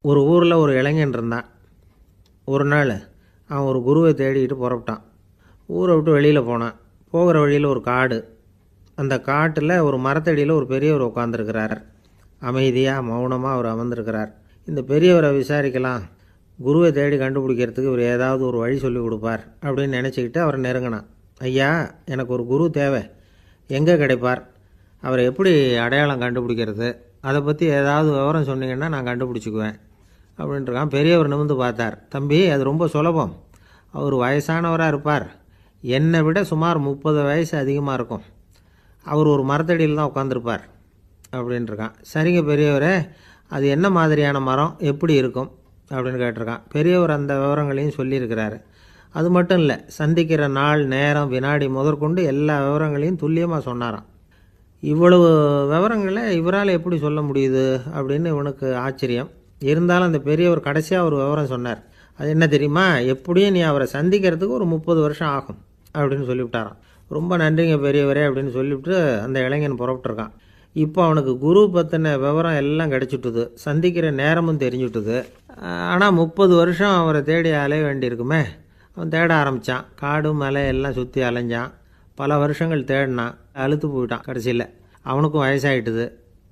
ஒரு ஊரில் ஒரு இளைஞன் இருந்தான். ஒரு நாள் அவன் ஒரு குருவை தேடிக்கிட்டு புறப்பட்டான். ஊரை விட்டு வெளியில் போனான். போகிற வழியில் ஒரு காடு. அந்த காட்டில் ஒரு மரத்தடியில் ஒரு பெரியவர் உட்காந்துருக்கிறார். அமைதியாக மௌனமாக அவர் அமர்ந்திருக்கிறார். இந்த பெரியவரை விசாரிக்கலாம், குருவை தேடி கண்டுபிடிக்கிறதுக்கு இவர் ஏதாவது ஒரு வழி சொல்லி கொடுப்பார் அப்படின்னு நினச்சிக்கிட்டு அவரை நெருங்கினான். ஐயா, எனக்கு ஒரு குரு தேவை, எங்கே கிடைப்பார், அவரை எப்படி அடையாளம் கண்டுபிடிக்கிறது, அதை பற்றி ஏதாவது விவரம் சொன்னீங்கன்னா நான் கண்டுபிடிச்சிக்குவேன் அப்படின்ட்டுருக்கான். பெரியவர் நிமிர்ந்து பார்த்தார். தம்பி, அது ரொம்ப சுலபம். அவர் வயசானவராக இருப்பார், என்னை விட சுமார் 30 வயசு அதிகமாக இருக்கும். அவர் ஒரு மரத்தடியில் தான் உட்காந்துருப்பார் அப்படின்ட்டுருக்கான். சரிங்க பெரியவரே, அது என்ன மாதிரியான மரம், எப்படி இருக்கும் அப்படின்னு கேட்டிருக்கான். பெரியவர் அந்த விவரங்களையும் சொல்லியிருக்கிறாரு. அது மட்டும் இல்லை, சந்திக்கிற நாள், நேரம், வினாடி முதற்கொண்டு எல்லா விவரங்களையும் துல்லியமாக சொன்னாராம். இவ்வளவு விவரங்களை இவரால் எப்படி சொல்ல முடியுது அப்படின்னு இவனுக்கு ஆச்சரியம். இருந்தாலும் அந்த பெரியவர் கடைசியாக ஒரு விவரம் சொன்னார். அது என்ன தெரியுமா, எப்படியும் நீ அவரை சந்திக்கிறதுக்கு ஒரு 30 வருஷம் ஆகும் அப்படின்னு சொல்லிவிட்டாராம். ரொம்ப நன்றிங்க பெரியவரே அப்படின்னு சொல்லிவிட்டு அந்த இளைஞன் புறப்பட்டுருக்கான். இப்போ அவனுக்கு குரு பற்றின விவரம் எல்லாம் கிடச்சிட்டுது, சந்திக்கிற நேரமும் தெரிஞ்சுட்டுது. ஆனால் 30 வருஷம் அவரை தேடி அலைய வேண்டியிருக்குமே. அவன் தேட ஆரம்பித்தான். காடு மலை எல்லாம் சுற்றி அலைஞ்சான். பல வருஷங்கள் தேடினான். அழுத்து போயிட்டான். கடைசியில் அவனுக்கும் வயசாகிட்டுது.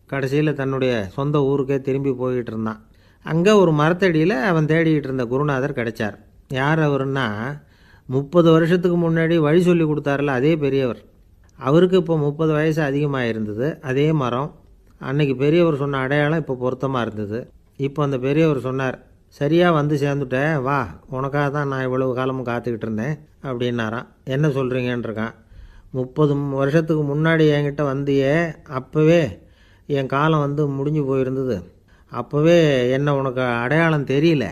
கடைசியில் தன்னுடைய சொந்த ஊருக்கே திரும்பி போய்கிட்டு இருந்தான். அங்கே ஒரு மரத்தடியில் அவன் தேடிக்கிட்டு இருந்த குருநாதர் கிடைச்சார். யார் அவருன்னா, 30 வருஷத்துக்கு முன்னாடி வழி சொல்லி கொடுத்தாருல அதே பெரியவர். அவருக்கு இப்போ 30 வயசு அதிகமாக இருந்தது. அதே மரம். அன்னைக்கு பெரியவர் சொன்ன அடையாளம் இப்போ பொருத்தமாக இருந்தது. இப்போ அந்த பெரியவர் சொன்னார், சரியாக வந்து சேர்ந்துட்டேன், வா, உனக்காக தான் நான் இவ்வளவு காலமும் காத்துக்கிட்டு இருந்தேன் அப்படின்னாராம். என்ன சொல்கிறீங்கன்றிருக்கான். 30 வருஷத்துக்கு முன்னாடி என்கிட்ட வந்தியே, அப்போவே என் காலம் வந்து முடிஞ்சு போயிருந்தது. அப்போவே என்ன உனக்கு அடையாளம் தெரியல,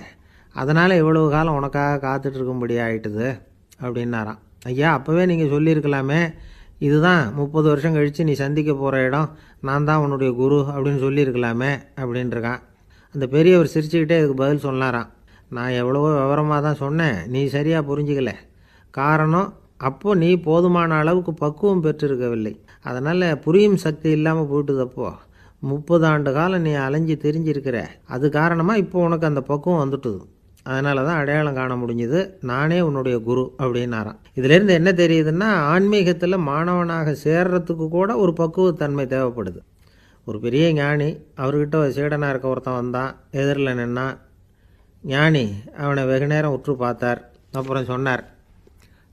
அதனால் இவ்வளவு காலம் உனக்காக காத்துட்ருக்கும்படி ஆகிட்டுது அப்படின்னாராம். ஐயா, அப்போவே நீங்கள் சொல்லியிருக்கலாமே, இதுதான் 30 வருஷம் கழித்து நீ சந்திக்க போகிற இடம், நான் தான் உன்னுடைய குரு அப்படின்னு சொல்லியிருக்கலாமே அப்படின்ட்டுருக்கான். அந்த பெரியவர் சிரிச்சுக்கிட்டே இதுக்கு பதில் சொன்னாராம். நான் எவ்வளவோ விவரமாக தான் சொன்னேன், நீ சரியாக புரிஞ்சிக்கல. காரணம், அப்போது நீ போதுமான அளவுக்கு பக்குவம் பெற்றிருக்கவில்லை. அதனால் புரியும் சக்தி இல்லாமல் போயிட்டுதப்போ 30 ஆண்டு காலம் நீ அலைஞ்சி தெரிஞ்சிருக்கிற. அது காரணமாக இப்போ உனக்கு அந்த பக்குவம் வந்துட்டுது. அதனால தான் அடையாளம் காண முடிஞ்சுது, நானே உன்னுடைய குரு அப்படின்னாராம். இதிலேருந்து என்ன தெரியுதுன்னா, ஆன்மீகத்தில் மாணவனாக சேர்றதுக்கு கூட ஒரு பக்குவத்தன்மை தேவைப்படுது. ஒரு பெரிய ஞானி, அவர்கிட்ட ஒரு சீடனாக இருக்க ஒருத்தன் வந்தான். எதிரில் நின்னான். ஞானி அவனை வெகு நேரம் உற்று பார்த்தார். அப்புறம் சொன்னார்,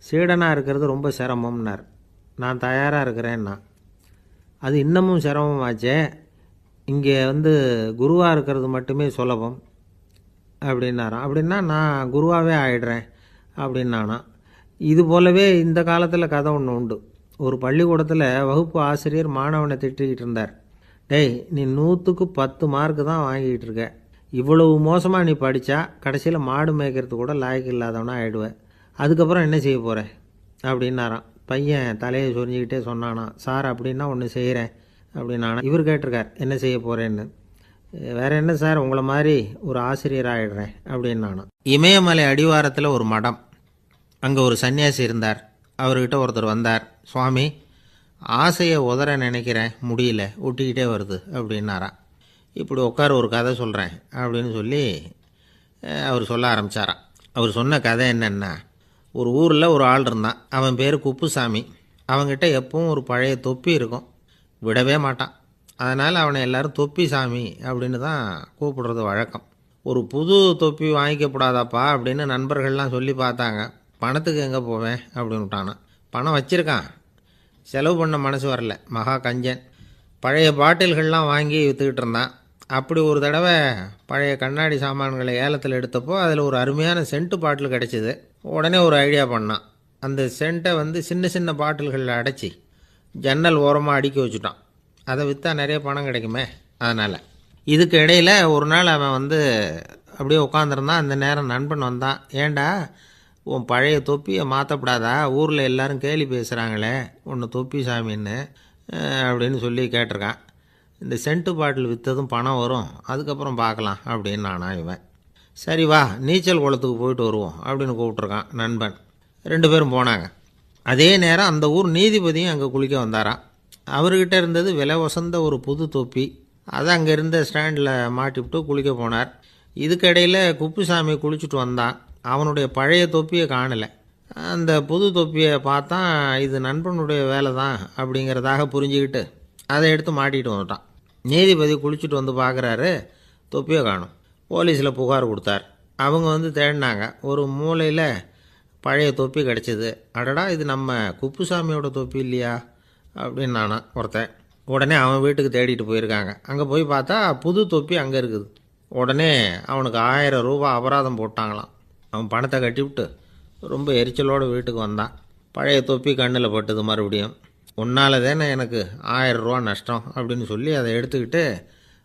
சீடனாக இருக்கிறது ரொம்ப சிரமம்னார். நான் தயாராக இருக்கிறேன்னா. அது இன்னமும் சிரமமாச்சே, இங்கே வந்து குருவாக இருக்கிறது மட்டுமே சுலபம் அப்படின்னாராம். அப்படின்னா நான் குருவாகவே ஆகிடுறேன் அப்படின்னானா. இது போலவே இந்த காலத்தில் கதை ஒன்று உண்டு. ஒரு பள்ளிக்கூடத்தில் வகுப்பு ஆசிரியர் மாணவனை திட்டிக்கிட்டு இருந்தார். டேய், நீ 100க்கு 10 மார்க்கு தான் வாங்கிக்கிட்டு இருக்க. இவ்வளவு மோசமாக நீ படித்தா கடைசியில் மாடு மேய்க்கிறது கூட லாய்க்கு இல்லாதவனா ஆகிடுவேன். அதுக்கப்புறம் என்ன செய்ய போகிற அப்படின்னாராம். பையன் தலையை சொரிஞ்சிக்கிட்டே சொன்னானா, சார் அப்படின்னா ஒன்று செய்கிறேன் அப்படின்னானா. இவர் கேட்டிருக்கார், என்ன செய்ய போகிறேன்னு. வேறு என்ன சார், உங்களை மாதிரி ஒரு ஆசிரியர் ஆகிடுறேன் அப்படின்னானா. இமயமலை அடிவாரத்தில் ஒரு மடம். அங்கே ஒரு சன்னியாசி இருந்தார். அவர்கிட்ட ஒருத்தர் வந்தார். சுவாமி, ஆசையை உதற நினைக்கிறேன், முடியல, ஒட்டிக்கிட்டே வருது அப்படின்னாராம். இப்படி உட்கார, ஒரு கதை சொல்கிறேன் அப்படின்னு சொல்லி அவர் சொல்ல ஆரம்பித்தாராம். அவர் சொன்ன கதை என்னென்னா, ஒரு ஊரில் ஒரு ஆள் இருந்தான். அவன் பேர் குப்புசாமி. அவன்கிட்ட எப்பவும் ஒரு பழைய தொப்பி இருக்கும், விடவே மாட்டான். அதனால் அவனை எல்லோரும் தொப்பி சாமி அப்படின்னு தான் கூப்பிடுறது வழக்கம். ஒரு புது தொப்பி வாங்கிக்கப்படாதாப்பா அப்படின்னு நண்பர்கள்லாம் சொல்லி பார்த்தாங்க. பணத்துக்கு எங்கே போவேன் அப்படின்னு விட்டானான். பணம் வச்சுருக்கான், செலவு பண்ண மனசு வரல, மகா கஞ்சன். பழைய பாட்டில்கள்லாம் வாங்கி விற்றுக்கிட்டு இருந்தான். அப்படி ஒரு தடவை பழைய கண்ணாடி சாமான்களை ஏலத்தில் எடுத்தப்போ அதில் ஒரு அருமையான சென்ட்டு பாட்டில் கிடச்சிது. உடனே ஒரு ஐடியா பண்ணான். அந்த சென்ட்டை வந்து சின்ன சின்ன பாட்டில்களில் அடைச்சி ஜன்னல் ஓரமாக அடுக்கி வச்சுட்டான். அதை விற்றா நிறைய பணம் கிடைக்குமே. அதனால் இதுக்கு இடையில் ஒரு நாள் அவன் வந்து அப்படியே உட்காந்துருந்தான். அந்த நேரம் நண்பன் வந்தான். ஏண்டா, உன் பழைய தொப்பியை மாற்றப்படாதா, ஊரில் எல்லோரும் கேலி பேசுகிறாங்களே ஒன்று தொப்பி சாமின்னு அப்படின்னு சொல்லி கேட்டிருக்கான். இந்த சென்ட்டு பாட்டில் விற்றதும் பணம் வரும், அதுக்கப்புறம் பார்க்கலாம் அப்படின்னு நானா இவன். சரி வா, நீச்சல் குளத்துக்கு போயிட்டு வருவோம் அப்படின்னு கூப்பிட்ருக்கான் நண்பன். 2 பேரும் போனாங்க. அதே நேரம் அந்த ஊர் நீதிபதியும் அங்கே குளிக்க வந்தாராம். அவர்கிட்ட இருந்தது விலை வசந்த ஒரு புது தொப்பி. அதை அங்கே இருந்த ஸ்டாண்டில் மாட்டிவிட்டு குளிக்க போனார். இதுக்கிடையில் குப்புசாமி குளிச்சுட்டு வந்தான். அவனுடைய பழைய தொப்பியை காணலை. அந்த புது தொப்பியை பார்த்தா இது நண்பனுடைய வேலை தான் அப்படிங்கிறதாக புரிஞ்சுக்கிட்டு அதை எடுத்து மாட்டிகிட்டு வந்துட்டான். நீதிபதி குளிச்சுட்டு வந்து பார்க்குறாரு, தொப்பியை காணும். போலீஸில் புகார் கொடுத்தார். அவங்க வந்து தேடினாங்க. ஒரு மூலையில் பழைய தொப்பி கிடச்சிது. அடடா, இது நம்ம குப்புசாமியோட தொப்பி இல்லையா அப்படின்னு நானா ஒருத்தன். உடனே அவன் வீட்டுக்கு தேடிட்டு போயிருக்காங்க. அங்கே போய் பார்த்தா புது தொப்பி அங்கே இருக்குது. உடனே அவனுக்கு 1000 ரூபா அபராதம் போட்டாங்களாம். அவன் பணத்தை கட்டிவிட்டு ரொம்ப எரிச்சலோடு வீட்டுக்கு வந்தான். பழைய தொப்பி கண்ணில் பட்டுது. மறுபடியும் உன்னால் தானே எனக்கு 1000 ரூபா நஷ்டம் அப்படின்னு சொல்லி அதை எடுத்துக்கிட்டு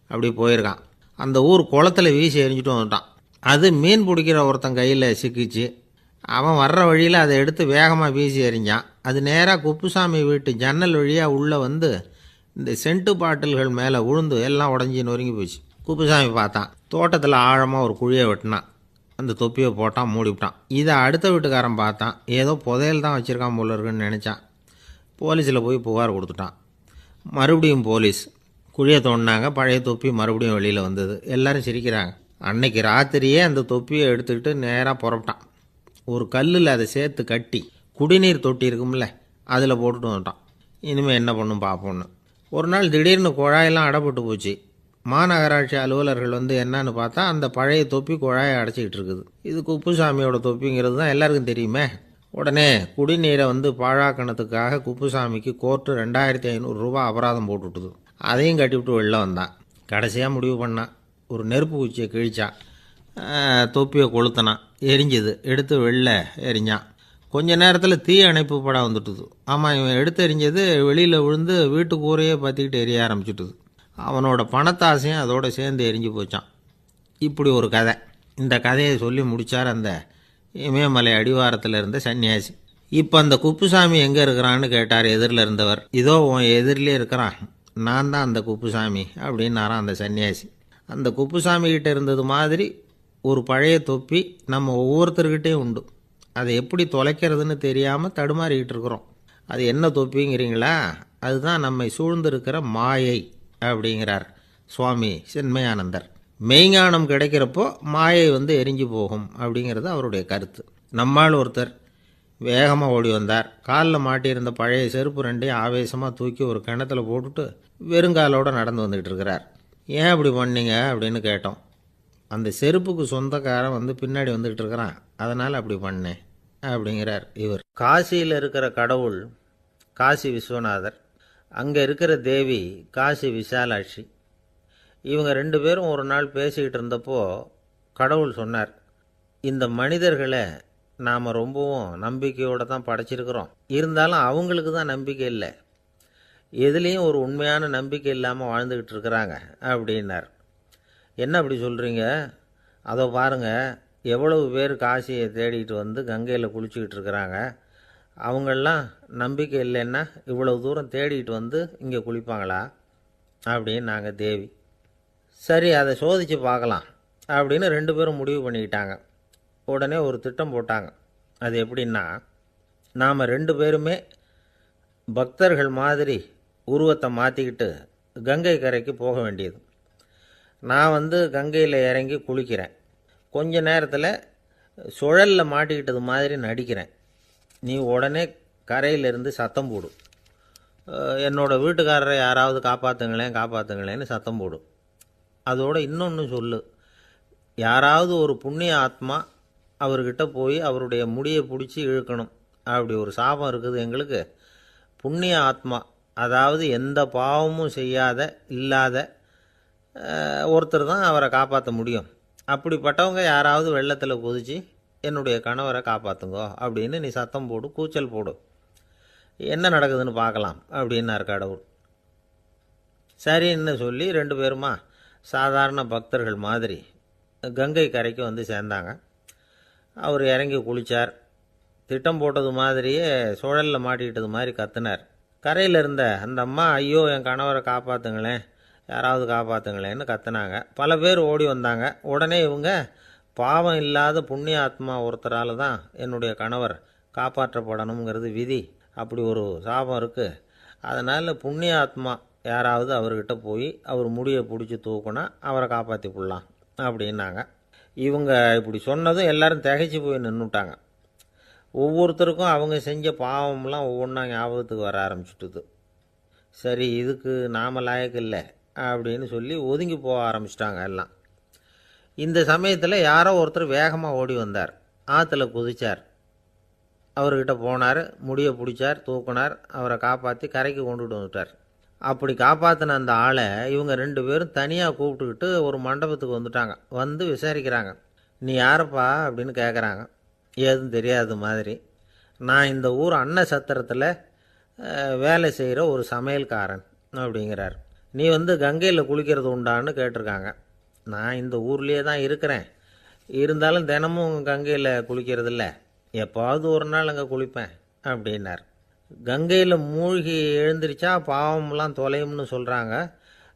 அப்படி போயிருக்கான். அந்த ஊர் குளத்தில் வீசி எரிஞ்சிட்டு வந்துட்டான். அது மீன் பிடிக்கிற ஒருத்தன் கையில் சிக்கிச்சு. அவன் வர்ற வழியில் அதை எடுத்து வேகமாக வீசி எறிஞ்சான். அது நேராக குப்புசாமி வீட்டு ஜன்னல் வழியாக உள்ளே வந்து இந்த சென்ட்டு பாட்டில்கள் மேலே உழுந்து எல்லாம் உடஞ்சி நொறுங்கி போச்சு. குப்புசாமி பார்த்தான். தோட்டத்தில் ஆழமாக ஒரு குழியை வெட்டினான். அந்த தொப்பியை போட்டான், மூடிவிட்டான். இதை அடுத்த வீட்டுக்காரன் பார்த்தான். ஏதோ புதையல் தான் வச்சுருக்கான் போல இருக்குன்னு நினச்சான். போலீஸில் போய் புகார் கொடுத்துட்டான். மறுபடியும் போலீஸ் குழியை தோண்டினாங்க. பழைய தொப்பி மறுபடியும் வெளியில் வந்தது. எல்லோரும் சிரிக்கிறாங்க. அன்னைக்கு ராத்திரியே அந்த தொப்பியை எடுத்துக்கிட்டு நேராக புறப்பட்டான். ஒரு கல்லில் அதை சேர்த்து கட்டி குடிநீர் தொட்டி இருக்கும்ல, அதில் போட்டுட்டு வந்துட்டான். இனிமேல் என்ன பண்ணும் பார்ப்போன்னு. ஒரு நாள் திடீர்னு குழாயெல்லாம் அடைப்பட்டு போச்சு. மாநகராட்சி அலுவலர்கள் வந்து என்னன்னு பார்த்தா அந்த பழைய தொப்பி குழாயை அடைச்சிக்கிட்டு இருக்குது. இது குப்புசாமியோட தொப்பிங்கிறது தான் எல்லாருக்கும் தெரியுமே. உடனே குடிநீரை வந்து பாழாக்கணத்துக்காக குப்புசாமிக்கு கோர்ட்டு 2500 ரூபா அபராதம் போட்டுவிட்டுது. அதையும் கட்டிவிட்டு வெளில வந்தான். கடைசியாக முடிவு பண்ணான். ஒரு நெருப்பு குச்சியை கிழிச்சான். தொப்பியை கொளுத்தினான். எரிஞ்சுது. எடுத்து வெளில எரிஞ்சான். கொஞ்ச நேரத்தில் தீ அணைப்பு படம் வந்துட்டுது. ஆமாம், இவன் எடுத்து எரிஞ்சது வெளியில் விழுந்து வீட்டு கூரையே பற்றிக்கிட்டு எரிய ஆரம்பிச்சுட்டுது. அவனோட பணத்தாசையும் அதோடு சேர்ந்து எரிஞ்சு போச்சான். இப்படி ஒரு கதை. இந்த கதையை சொல்லி முடித்தார் அந்த இமயமலை அடிவாரத்தில் இருந்த சன்னியாசி. இப்போ அந்த குப்புசாமி எங்கே இருக்கிறான்னு கேட்டார் எதிரில் இருந்தவர். இதோ உன் எதிரிலே இருக்கிறான், நான் தான் அந்த குப்புசாமி அப்படின்னாரான் அந்த சன்னியாசி. அந்த குப்புசாமிகிட்ட இருந்தது மாதிரி ஒரு பழைய தொப்பி நம்ம ஒவ்வொருத்தர்கிட்டையும் உண்டு. அதை எப்படி தொலைக்கிறதுன்னு தெரியாமல் தடுமாறிக்கிட்டு இருக்கிறோம். அது என்ன தொப்பிங்கிறீங்களா? அதுதான் நம்மை சூழ்ந்திருக்கிற மாயை அப்படிங்கிறார் சுவாமி சின்மயானந்தர். மெய்ஞானம் கிடைக்கிறப்போ மாயை வந்து எரிஞ்சு போகும் அப்படிங்கிறது அவருடைய கருத்து. நம்மால் ஒருத்தர் வேகமாக ஓடி வந்தார். காலில் மாட்டியிருந்த பழைய செருப்பு ரெண்டையும் ஆவேசமாக தூக்கி ஒரு கிணத்துல போட்டுட்டு வெறுங்காலோடு நடந்து வந்துக்கிட்டு இருக்கிறார். ஏன் அப்படி பண்ணீங்க அப்படின்னு கேட்டோம். அந்த செருப்புக்கு சொந்தக்காரன் வந்து பின்னாடி வந்துக்கிட்டு இருக்கிறான், அதனால் அப்படி பண்ணேன் அப்படிங்கிறார் இவர். காசியில் இருக்கிற கடவுள் காசி விஸ்வநாதர், அங்கே இருக்கிற தேவி காசி விசாலாட்சி. இவங்க 2 பேரும் ஒரு நாள் பேசிக்கிட்டு இருந்தப்போ கடவுள் சொன்னார், இந்த மனிதர்களை நாம் ரொம்பவும் நம்பிக்கையோடு தான் படைச்சிருக்கிறோம். இருந்தாலும் அவங்களுக்கு தான் நம்பிக்கை இல்லை, எதுலேயும் ஒரு உண்மையான நம்பிக்கை இல்லாமல் வாழ்ந்துக்கிட்டு இருக்கிறாங்க அப்படின்னார். என்ன அப்படி சொல்கிறீங்க? அதோ பாருங்கள், எவ்வளவு பேர் காசியை தேடிட்டு வந்து கங்கையில் குளிச்சுக்கிட்டு இருக்கிறாங்க. அவங்களெலாம் நம்பிக்கை இல்லைன்னா இவ்வளவு தூரம் தேடிட்டு வந்து இங்கே குளிப்பாங்களா அப்படின்னு நாங்கள் தேவி. சரி, அதை சோதித்து பார்க்கலாம் அப்படின்னு 2 பேரும் முடிவு பண்ணிக்கிட்டாங்க. உடனே ஒரு திட்டம் போட்டாங்க. அது எப்படின்னா, நாம் 2 பேருமே பக்தர்கள் மாதிரி உருவத்தை மாற்றிக்கிட்டு கங்கை கரைக்கு போக வேண்டியது. நான் வந்து கங்கையில் இறங்கி குளிக்கிறேன். கொஞ்ச நேரத்தில் சுழலில் மாட்டிக்கிட்டது மாதிரி நடிக்கிறேன். நீ உடனே கரையிலிருந்து சத்தம் போடு, என்னோடய வீட்டுக்காரரை யாராவது காப்பாற்றுங்களேன்னு சத்தம் போடு. அதோடு இன்னொன்று சொல்லு, யாராவது ஒரு புண்ணிய ஆத்மா அவர்கிட்ட போய் அவருடைய முடியை பிடிச்சி இழுக்கணும். அப்படி ஒரு சாபம் இருக்குது எங்களுக்கு. புண்ணிய ஆத்மா, அதாவது எந்த பாவமும் செய்யாத இல்லாத ஒருத்தர் தான் அவரை காப்பாற்ற முடியும். அப்படிப்பட்டவங்க யாராவது வெள்ளத்தில் குதித்து என்னுடைய கணவரை காப்பாற்றுங்கோ அப்படின்னு நீ சத்தம் போடு, கூச்சல் போடு, என்ன நடக்குதுன்னு பார்க்கலாம் அப்படின்னார் கடவுள். சரின்னு சொல்லி 2 பேருமா சாதாரண பக்தர்கள் மாதிரி கங்கை கரைக்கு வந்து சேர்ந்தாங்க. அவர் இறங்கி குளித்தார். திட்டம் போட்டது மாதிரியே சுழலில் மாட்டிக்கிட்டது மாதிரி கத்துனார். கரையில் இருந்த அந்த அம்மா, ஐயோ என் கணவரை காப்பாற்றுங்களேன், யாராவது காப்பாற்றுங்களேன்னு கத்துனாங்க. பல பேர் ஓடி வந்தாங்க. உடனே இவங்க, பாவம் இல்லாத புண்ணிய ஆத்மா ஒருத்தரால் தான் என்னுடைய கணவர் காப்பாற்றப்படணுங்கிறது விதி, அப்படி ஒரு சாபம் இருக்குது, அதனால் புண்ணிய ஆத்மா யாராவது அவர்கிட்ட போய் அவர் முடியை பிடிச்சி தூக்குனா அவரை காப்பாற்றி போடலாம் அப்படின்னாங்க. இவங்க இப்படி சொன்னதும் எல்லாரும் திகைச்சு போய் நின்றுட்டாங்க. ஒவ்வொருத்தருக்கும் அவங்க செஞ்ச பாவம்லாம் ஒவ்வொன்றா ஞாபகத்துக்கு வர ஆரம்பிச்சுட்டுது. சரி, இதுக்கு நாம லாயக்கு இல்லை அப்படின்னு சொல்லி ஒதுங்கி போக ஆரம்பிச்சிட்டாங்க எல்லாம். இந்த சமயத்தில் யாரோ ஒருத்தர் வேகமாக ஓடி வந்தார். ஆற்றுல குதிச்சார். அவர்கிட்ட போனார், முடியை பிடிச்சார், தூக்குனார், அவரை காப்பாற்றி கரைக்கு கொண்டுட்டு வந்துட்டார். அப்படி காப்பாற்றின அந்த ஆளை இவங்க 2 பேரும் தனியாக கூப்பிட்டுக்கிட்டு ஒரு மண்டபத்துக்கு வந்துட்டாங்க. வந்து விசாரிக்கிறாங்க. நீ யாரப்பா அப்படின்னு கேட்குறாங்க. ஏதும் தெரியாத மாதிரி. நான் இந்த ஊர் அன்ன சத்திரத்தில் வேலை செய்கிற ஒரு சமையல்காரன் அப்படிங்கிறார். நீ வந்து கங்கையில் குளிக்கிறது உண்டான்னு கேட்டிருக்காங்க. நான் இந்த ஊர்லேயே தான் இருக்கிறேன், இருந்தாலும் தினமும் கங்கையில் குளிக்கிறதில்ல, எப்பாவது ஒரு நாள் அங்கே குளிப்பேன் அப்படின்னார். கங்கையில் மூழ்கி எழுந்திரிச்சா பாவம்லாம் தொலையும்னு சொல்கிறாங்க.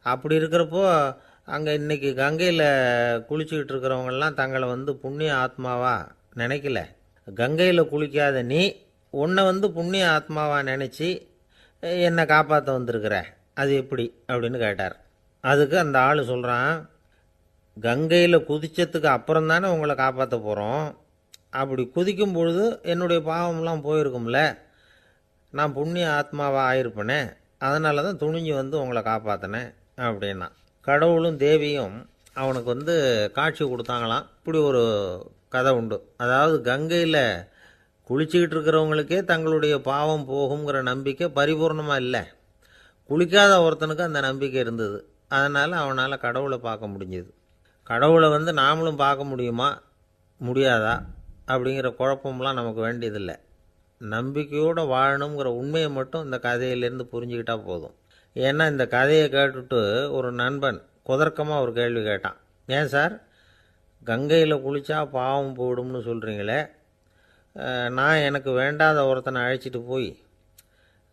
அப்படி இருக்கிறப்போ அங்கே இன்றைக்கி கங்கையில் குளிச்சுக்கிட்டு இருக்கிறவங்கெல்லாம் தங்களை வந்து புண்ணிய ஆத்மாவா நினைக்கல. கங்கையில் குளிக்காத நீ உன்னை வந்து புண்ணிய ஆத்மாவா நினச்சி என்னை காப்பாற்ற வந்திருக்கிற, அது எப்படி அப்படின்னு கேட்டார். அதுக்கு அந்த ஆள் சொல்கிறான், கங்கையில் குதித்ததுக்கு அப்புறம் தானே உங்களை காப்பாற்ற போகிறோம். அப்படி குதிக்கும் பொழுது என்னுடைய பாவம்லாம் போயிருக்கும்ல, நான் புண்ணிய ஆத்மாவாக ஆயிருப்பேனே, அதனால தான் துணிஞ்சு வந்து உங்களை காப்பாற்றினேன் அப்படின்னா. கடவுளும் தேவியும் அவனுக்கு வந்து காட்சி கொடுத்தாங்களாம். இப்படி ஒரு கதை உண்டு. அதாவது கங்கையில் குளிச்சுக்கிட்டு இருக்கிறவங்களுக்கே தங்களுடைய பாவம் போகுங்கிற நம்பிக்கை பரிபூர்ணமாக இல்லை. குளிக்காத ஒருத்தனுக்கு அந்த நம்பிக்கை இருந்தது. அதனால் அவனால் கடவுளை பார்க்க முடிஞ்சது. கடவுளை வந்து நாமளும் பார்க்க முடியுமா முடியாதா அப்படிங்கிற குழப்பம்லாம் நமக்கு வேண்டியதில்லை. நம்பிக்கையோடு வாழணுங்கிற உண்மையை மட்டும் இந்த கதையிலேருந்து புரிஞ்சுக்கிட்டால் போதும். ஏன்னா இந்த கதையை கேட்டுட்டு ஒரு நண்பன் குதர்க்கமாக ஒரு கேள்வி கேட்டான். ஏன் சார், கங்கையில் குளித்தா பாவம் போயிடும்னு சொல்கிறீங்களே, நான் எனக்கு வேண்டாத ஒருத்தனை அழைச்சிட்டு போய்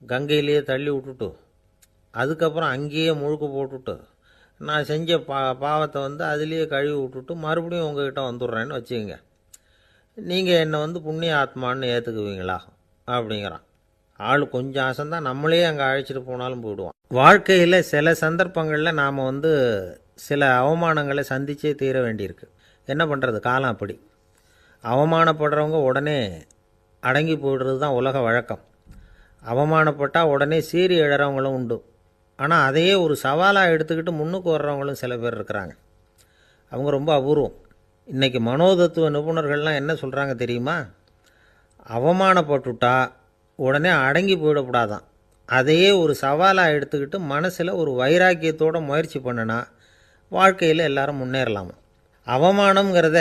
கங்கையிலேயே தள்ளி விட்டுட்டு அதுக்கப்புறம் அங்கேயே முழுக்க போட்டுட்டு நான் செஞ்ச பாவத்தை வந்து அதுலேயே கழுவி விட்டுட்டு மறுபடியும் உங்ககிட்ட வந்துடுறேன்னு வச்சுக்கோங்க, நீங்கள் என்னை வந்து புண்ணிய ஆத்மான்னு ஏற்றுக்குவீங்களா அப்படிங்கிறான். ஆள் கொஞ்சம் ஆசைந்தான், நம்மளே அங்கே அழைச்சிட்டு போனாலும் போயிடுவான். வாழ்க்கையில் சில சந்தர்ப்பங்களில் நாம் வந்து சில அவமானங்களை சந்தித்தே தீர வேண்டியிருக்கு. என்ன பண்ணுறது, காலம் அப்படி. அவமானப்படுறவங்க உடனே அடங்கி போய்டுறது தான் உலக வழக்கம். அவமானப்பட்டால் உடனே சீறி எழறவங்களும் உண்டு. ஆனால் அதையே ஒரு சவாலாக எடுத்துக்கிட்டு முன்னுக்கு வர்றவங்களும் சில பேர் இருக்கிறாங்க. அவங்க ரொம்ப அபூர்வம். இன்றைக்கி மனோதத்துவ நிபுணர்கள்லாம் என்ன சொல்கிறாங்க தெரியுமா? அவமானப்பட்டுட்டா உடனே அடங்கி போயிடக்கூடாதான், அதையே ஒரு சவாலாக எடுத்துக்கிட்டு மனசில் ஒரு வைராக்கியத்தோடு முயற்சி பண்ணினா வாழ்க்கையில் எல்லாரும் முன்னேறலாமா. அவமானங்கிறத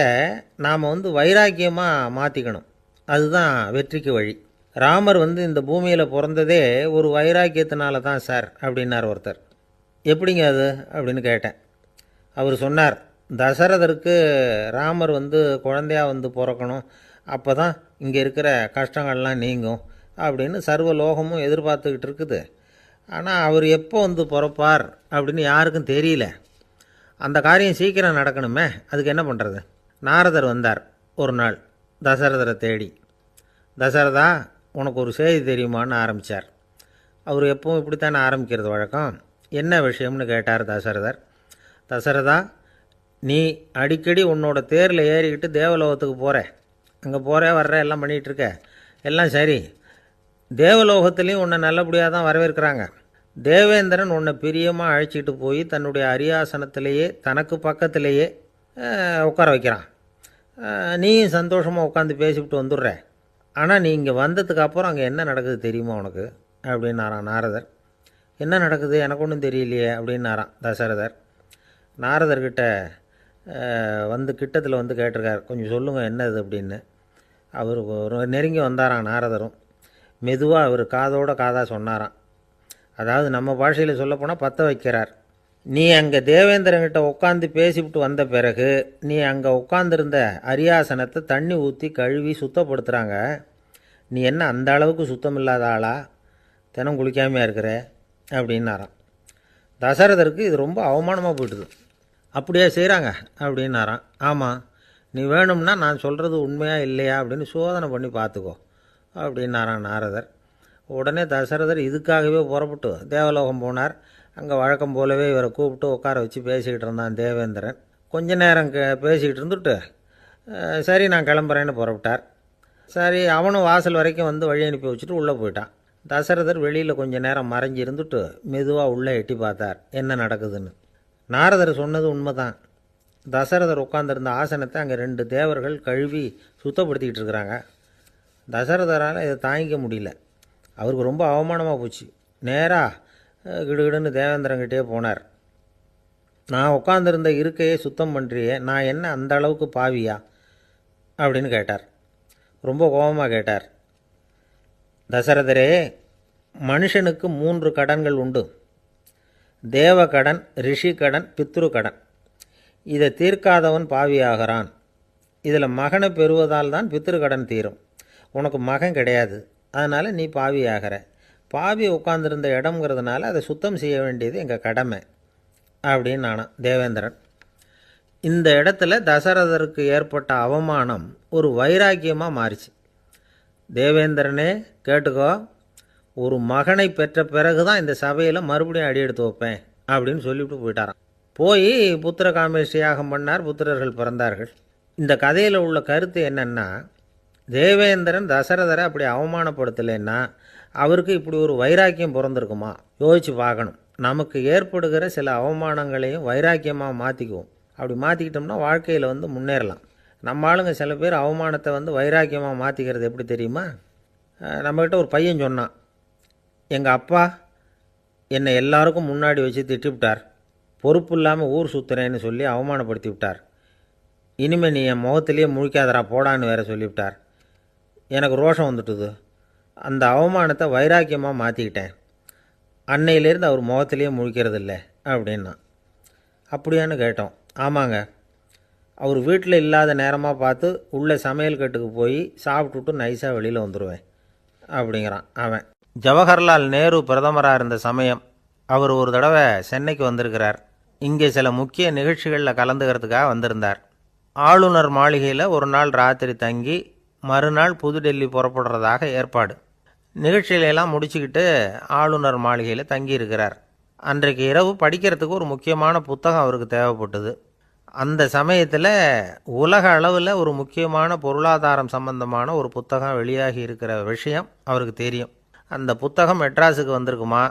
நாம் வந்து வைராக்கியமாக மாற்றிக்கணும், அதுதான் வெற்றிக்கு வழி. ராமர் வந்து இந்த பூமியில் பிறந்ததே ஒரு வைராக்கியத்தினால தான் சார் அப்படின்னார் ஒருத்தர். எப்படிங்க அது அப்படின்னு கேட்டேன். அவர் சொன்னார், தசரதருக்கு ராமர் வந்து குழந்தையாக வந்து பிறக்கணும், அப்போ தான் இங்கே இருக்கிற கஷ்டங்கள்லாம் நீங்கும் அப்படின்னு சர்வ லோகமும் எதிர்பார்த்துக்கிட்டு இருக்குது. ஆனால் அவர் எப்போ வந்து பிறப்பார் அப்படின்னு யாருக்கும் தெரியல. அந்த காரியம் சீக்கிரம் நடக்கணுமே, அதுக்கு என்ன பண்ணுறது? நாரதர் வந்தார் ஒரு நாள் தசரதரை தேடி. தசரதா, உனக்கு ஒரு செய்தி தெரியுமான்னு ஆரம்பித்தார். அவர் எப்பவும் இப்படித்தானே ஆரம்பிக்கிறது வழக்கம். என்ன விஷயம்னு கேட்டார் தசரதர். தசரதா, நீ அடிக்கடி உன்னோட தேரில் ஏறிக்கிட்டு தேவலோகத்துக்கு போகிற, அங்கே போகிற வர்ற எல்லாம் பண்ணிகிட்ருக்க, எல்லாம் சரி. தேவலோகத்துலேயும் உன்னை நல்லபடியாக தான் வரவேற்கிறாங்க. தேவேந்திரன் உன்னை பிரியமாக அழைச்சிட்டு போய் தன்னுடைய அரியாசனத்திலேயே தனக்கு பக்கத்திலேயே உட்கார வைக்கிறான். நீயும் சந்தோஷமாக உட்காந்து பேசிவிட்டு வந்துடுற. ஆனால் நீ இங்கே வந்ததுக்கு அப்புறம் அங்கே என்ன நடக்குது தெரியுமா உனக்கு அப்படின்னாரான் நாரதர். என்ன நடக்குது எனக்கு ஒன்றும் தெரியலையே அப்படின்னாரான் தசரதர். நாரதர்கிட்ட வந்து கிட்டத்தில் வந்து கேட்டிருக்கார், கொஞ்சம் சொல்லுங்கள் என்னது அப்படின்னு. அவர் நெருங்கி வந்தாரான் நாரதரும். மெதுவாக அவர் காதோட காதாக சொன்னாராம். அதாவது நம்ம பாஷையில் சொல்லப்போனால் பற்ற வைக்கிறார். நீ அங்கே தேவேந்திரங்கிட்ட உட்காந்து பேசிவிட்டு வந்த பிறகு நீ அங்கே உட்காந்துருந்த அரியாசனத்தை தண்ணி ஊற்றி கழுவி சுத்தப்படுத்துகிறாங்க. நீ என்ன அந்த அளவுக்கு சுத்தம் இல்லாத ஆளா, தினம் குளிக்காமையாக இருக்கிற அப்படின்னாராம். தசரதருக்கு இது ரொம்ப அவமானமாக போயிட்டுது. அப்படியே செய்கிறாங்க அப்படின்னாராம். ஆமாம், நீ வேணும்னா நான் சொல்கிறது உண்மையா இல்லையா அப்படின்னு சோதனை பண்ணி பார்த்துக்கோ அப்படின்னாரான் நாரதர். உடனே தசரதர் இதுக்காகவே புறப்பட்டு தேவலோகம் போனார். அங்கே வழக்கம் போலவே இவரை கூப்பிட்டு உட்கார வச்சு பேசிக்கிட்டு இருந்தான் தேவேந்திரன். கொஞ்ச நேரம் பேசிக்கிட்டு இருந்துட்டு சரி நான் கிளம்புறேன்னு புறப்பட்டார். சரி அவனும் வாசல் வரைக்கும் வந்து வழி அனுப்பி வச்சுட்டு உள்ளே போயிட்டான். தசரதர் வெளியில் கொஞ்சம் நேரம் மறைஞ்சி இருந்துட்டு மெதுவாக உள்ளே எட்டி பார்த்தார் என்ன நடக்குதுன்னு. நாரதர் சொன்னது உண்மைதான். தசரதர் உட்காந்துருந்த ஆசனத்தை அங்கே 2 தேவர்கள் கழுவி சுத்தப்படுத்திக்கிட்டு இருக்கிறாங்க. தசரதரால் இதை தாங்கிக்க முடியல. அவருக்கு ரொம்ப அவமானமாக போச்சு. நேராக கிடுகிடுன்னு தேவேந்திரங்கிட்டே போனார். நான் உட்காந்துருந்த இருக்கையே சுத்தம் பண்ணுறியே, நான் என்ன அந்த அளவுக்கு பாவியா அப்படின்னு கேட்டார். ரொம்ப கோபமாக கேட்டார். தசரதரே, மனுஷனுக்கு 3 கடன்கள் உண்டு. தேவ கடன், ரிஷி கடன், பித்ரு கடன். இதை தீர்க்காதவன் பாவியாகிறான். இதில் மகனை பெறுவதால் தான் பித்ரு கடன் தீரும். உனக்கு மகன் கிடையாது, அதனால் நீ பாவியாகிற. பாவி உட்காந்துருந்த இடம்ங்கிறதுனால அதை சுத்தம் செய்ய வேண்டியது எங்கள் கடமை அப்படின்னு நானான் தேவேந்திரன். இந்த இடத்துல தசரதருக்கு ஏற்பட்ட அவமானம் ஒரு வைராக்கியமாக மாறிச்சு. தேவேந்திரனே கேட்டுக்கோ, ஒரு மகனை பெற்ற பிறகு தான் இந்த சபையில் மறுபடியும் அடி எடுத்து வைப்பேன் அப்படின்னு சொல்லிவிட்டு போயிட்டாராம். போய் புத்திர காமேஷ்டி யாகம் பண்ணார். புத்திரர்கள் பிறந்தார்கள். இந்த கதையில் உள்ள கருத்து என்னென்னா, தேவேந்திரன் தசரதரை அப்படி அவமானப்படுத்தலைன்னா அவருக்கு இப்படி ஒரு வைராக்கியம் பிறந்திருக்குமா யோசித்து பார்க்கணும். நமக்கு ஏற்படுகிற சில அவமானங்களையும் வைராக்கியமாக மாற்றிக்குவோம். அப்படி மாற்றிக்கிட்டோம்னா வாழ்க்கையில் வந்து முன்னேறலாம். நம்ம ஆளுங்க சில பேர் அவமானத்தை வந்து வைராக்கியமாக மாற்றிக்கிறது எப்படி தெரியுமா? நம்மக்கிட்ட ஒரு பையன் சொன்னான், எங்கள் அப்பா என்னை எல்லாருக்கும் முன்னாடி வச்சு திட்டிவிட்டார், பொறுப்பு இல்லாமல் ஊர் சுற்றுறேன்னு சொல்லி அவமானப்படுத்தி விட்டார். இனிமேல் நீ என் முகத்திலேயே முழிக்காதரா போடான்னு வேற சொல்லிவிட்டார். எனக்கு ரோஷம் வந்துட்டுது. அந்த அவமானத்தை வைராக்கியமாக மாற்றிக்கிட்டேன். அன்னையிலேருந்து அவர் முகத்திலேயே முழிக்கிறது இல்லை அப்படின்னா. அப்படியான்னு கேட்டோம். ஆமாங்க, அவர் வீட்டில் இல்லாத நேரமாக பார்த்து உள்ளே சமையல் கட்டுக்கு போய் சாப்பிட்டுட்டு நைஸாக வெளியில் வந்துடுவேன் அப்படிங்கிறான் அவன். ஜவஹர்லால் நேரு பிரதமராக இருந்த சமயம் அவர் ஒரு தடவை சென்னைக்கு வந்திருக்கிறார். இங்கே சில முக்கிய நிகழ்ச்சிகளில் கலந்துக்கிறதுக்காக வந்திருந்தார். ஆளுநர் மாளிகையில் ஒரு நாள் ராத்திரி தங்கி மறுநாள் புதுடெல்லி புறப்படுறதாக ஏற்பாடு. நிகழ்ச்சியிலெல்லாம் முடிச்சுக்கிட்டு ஆளுநர் மாளிகையில் தங்கியிருக்கிறார். அன்றைக்கு இரவு படிக்கிறதுக்கு ஒரு முக்கியமான புத்தகம் அவருக்கு தேவைப்பட்டது. அந்த சமயத்தில் உலக அளவில் ஒரு முக்கியமான பொருளாதாரம் சம்பந்தமான ஒரு புத்தகம் வெளியாகி இருக்கிற விஷயம் அவருக்கு தெரியும். அந்த புத்தகம் மெட்ராஸுக்கு வந்திருக்குமா,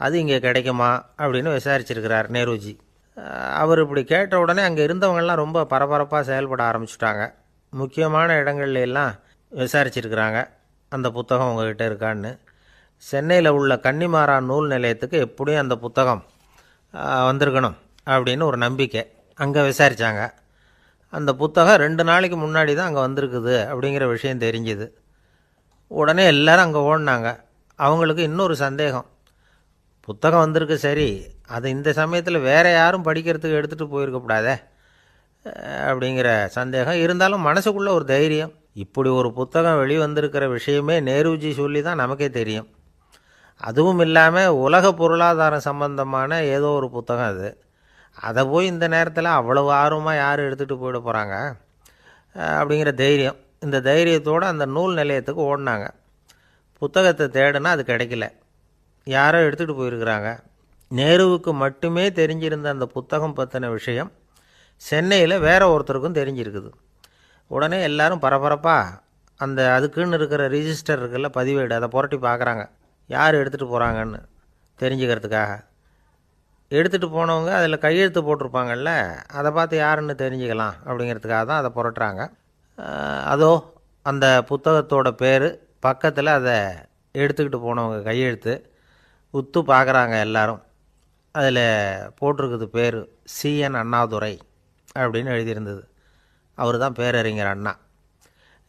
அது இங்கே கிடைக்குமா அப்படின்னு விசாரிச்சிருக்கிறார் நேருஜி. அவர் இப்படி கேட்ட உடனே அங்கே இருந்தவங்கெல்லாம் ரொம்ப பரபரப்பாக செயல்பட ஆரம்பிச்சுட்டாங்க. முக்கியமான இடங்கள்ல எல்லாம் விசாரிச்சிருக்கிறாங்க அந்த புத்தகம் உங்ககிட்ட இருக்கான்னு. சென்னையில் உள்ள கன்னிமாரா நூல் நிலையத்துக்கு எப்படியும் அந்த புத்தகம் வந்திருக்கணும் அப்படின்னு ஒரு நம்பிக்கை. அங்கே விசாரித்தாங்க. அந்த புத்தகம் 2 நாளைக்கு முன்னாடி தான் அங்கே வந்திருக்குது அப்படிங்கிற விஷயம் தெரிஞ்சுது. உடனே எல்லோரும் அங்கே ஓடினாங்க. அவங்களுக்கு இன்னொரு சந்தேகம், புத்தகம் வந்திருக்கு சரி, அது இந்த சமயத்தில் வேறு யாரும் படிக்கிறதுக்கு எடுத்துகிட்டு போயிருக்கக்கூடாதே அப்படிங்கிற சந்தேகம் இருந்தாலும் மனசுக்குள்ளே ஒரு தைரியம். இப்படி ஒரு புத்தகம் வெளிவந்திருக்கிற விஷயமே நேருஜி சொல்லி தான் நமக்கே தெரியும். அதுவும் இல்லாமல் உலக பொருளாதாரம் சம்பந்தமான ஏதோ ஒரு புத்தகம் அது. அதை போய் இந்த நேரத்தில் அவ்வளவு ஆர்வமாக யார் எடுத்துகிட்டு போயிட போகிறாங்க அப்படிங்கிற தைரியம். இந்த தைரியத்தோடு அந்த நூல் நிலையத்துக்கு ஓடினாங்க. புத்தகத்தை தேடினா அது கிடைக்கல. யாரோ எடுத்துகிட்டு போயிருக்கிறாங்க. நேருவுக்கு மட்டுமே தெரிஞ்சிருந்த அந்த புத்தகம் பற்றின விஷயம் சென்னையில் வேற ஒருத்தருக்கும் தெரிஞ்சிருக்குது. உடனே எல்லாரும் பரபரப்பாக அந்த அதுக்குன்னு இருக்கிற ரிஜிஸ்டர் இருக்குல்ல, பதிவேடு, அதை புரட்டி பார்க்குறாங்க யார் எடுத்துகிட்டு போகிறாங்கன்னு தெரிஞ்சுக்கிறதுக்காக. எடுத்துகிட்டு போனவங்க அதில் கையெழுத்து போட்டிருப்பாங்கல்ல, அதை பார்த்து யாருன்னு தெரிஞ்சுக்கலாம் அப்படிங்கிறதுக்காக தான் அதை புரட்டுறாங்க. அதோ அந்த புத்தகத்தோட பேர் பக்கத்தில் அதை எடுத்துக்கிட்டு போனவங்க கையெழுத்து உத்து பார்க்குறாங்க எல்லாரும். அதில் போட்டிருக்குது பேர் CN அண்ணாதுரை அப்படின்னு எழுதியிருந்தது. அவர் தான் பேரறிஞர் அண்ணா.